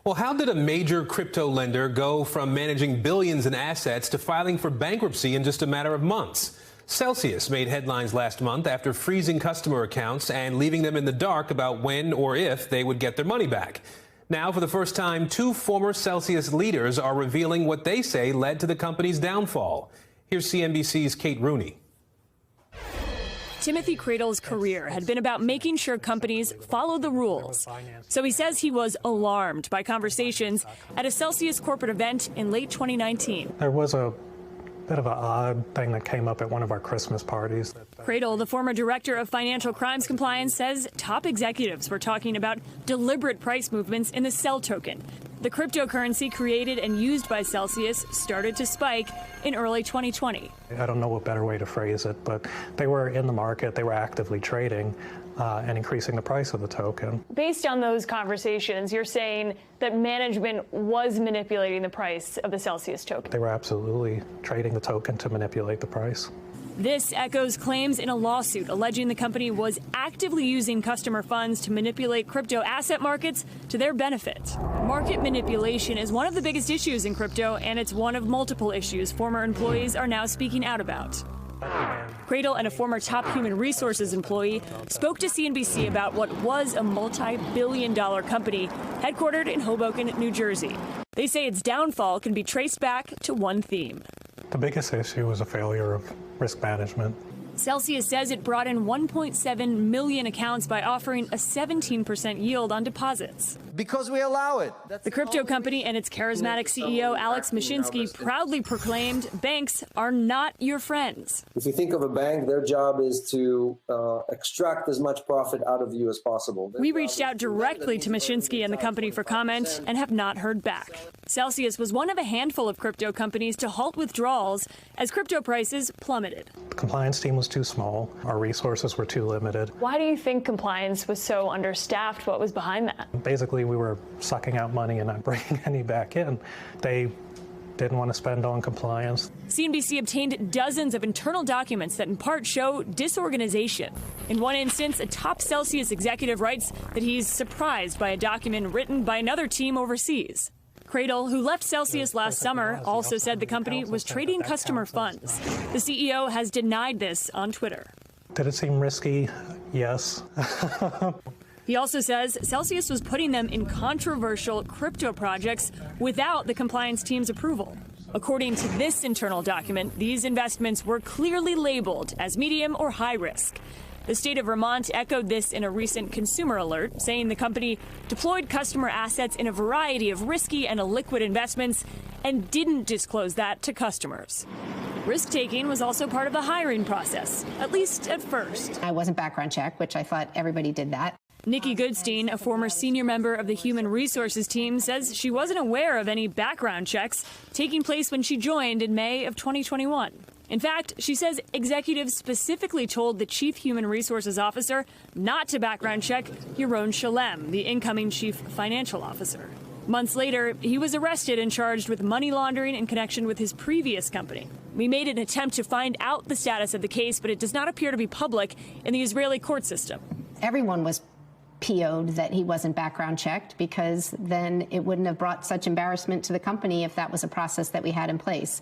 Well, how did a major crypto lender go from managing billions in assets to filing for bankruptcy in just a matter of months? Celsius made headlines last month after freezing customer accounts and leaving them in the dark about when or if they would get their money back. Now, for the first time, two former Celsius leaders are revealing what they say led to the company's downfall. Here's CNBC's Kate Rooney. Timothy Cradle's career had been about making sure companies followed the rules. So he says he was alarmed by conversations at a Celsius corporate event in late 2019. There was a bit of an odd thing that came up at one of our Christmas parties. Cradle, the former director of financial crimes compliance, says top executives were talking about deliberate price movements in the CEL token. The cryptocurrency created and used by Celsius started to spike in early 2020. I don't know a better way to phrase it, but they were in the market, they were actively trading and increasing the price of the token. Based on those conversations, you're saying that management was manipulating the price of the Celsius token. They were absolutely trading the token to manipulate the price. This echoes claims in a lawsuit alleging the company was actively using customer funds to manipulate crypto asset markets to their benefit. Market manipulation is one of the biggest issues in crypto, and it's one of multiple issues former employees are now speaking out about. Cradle and a former top human resources employee spoke to CNBC about what was a multi-billion-dollar company headquartered in Hoboken, New Jersey. They say its downfall can be traced back to one theme. The biggest issue was a failure of risk management. Celsius says it brought in 1.7 million accounts by offering a 17% yield on deposits. Because we allow it. The crypto company and its charismatic CEO, Alex Mashinsky, proudly proclaimed banks are not your friends. If you think of a bank, their job is to extract as much profit out of you as possible. We reached out directly to Mashinsky and the company for comment and have not heard back. Celsius was one of a handful of crypto companies to halt withdrawals as crypto prices plummeted. The compliance team was too small. Our resources were too limited. Why do you think compliance was so understaffed? What was behind that? Basically, we were sucking out money and not bringing any back in. They didn't want to spend on compliance. CNBC obtained dozens of internal documents that in part show disorganization. In one instance, a top Celsius executive writes that he's surprised by a document written by another team overseas. Cradle, who left Celsius last summer, also said the company was trading customer funds. The CEO has denied this on Twitter. Did it seem risky? Yes. He also says Celsius was putting them in controversial crypto projects without the compliance team's approval. According to this internal document, these investments were clearly labeled as medium or high risk. The state of Vermont echoed this in a recent consumer alert, saying the company deployed customer assets in a variety of risky and illiquid investments and didn't disclose that to customers. Risk-taking was also part of the hiring process, at least at first. I wasn't background checked, which I thought everybody did that. Nikki Goodstein, a former senior member of the human resources team, says she wasn't aware of any background checks taking place when she joined in May of 2021. In fact, she says executives specifically told the chief human resources officer not to background check Yaron Shalem, the incoming chief financial officer. Months later, he was arrested and charged with money laundering in connection with his previous company. We made an attempt to find out the status of the case, but it does not appear to be public in the Israeli court system. Everyone was PO'd that he wasn't background checked, because then it wouldn't have brought such embarrassment to the company if that was a process that we had in place.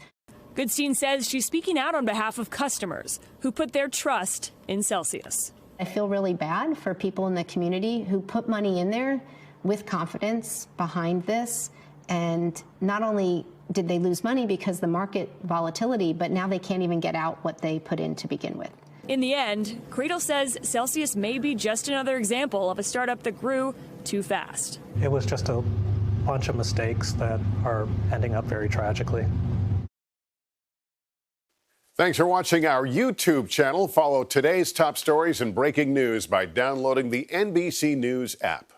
Goodstein says she's speaking out on behalf of customers who put their trust in Celsius. I feel really bad for people in the community who put money in there with confidence behind this. And not only did they lose money because the market volatility, but now they can't even get out what they put in to begin with. In the end, Cradle says Celsius may be just another example of a startup that grew too fast. It was just a bunch of mistakes that are ending up very tragically. Thanks for watching our YouTube channel. Follow today's top stories and breaking news by downloading the NBC News app.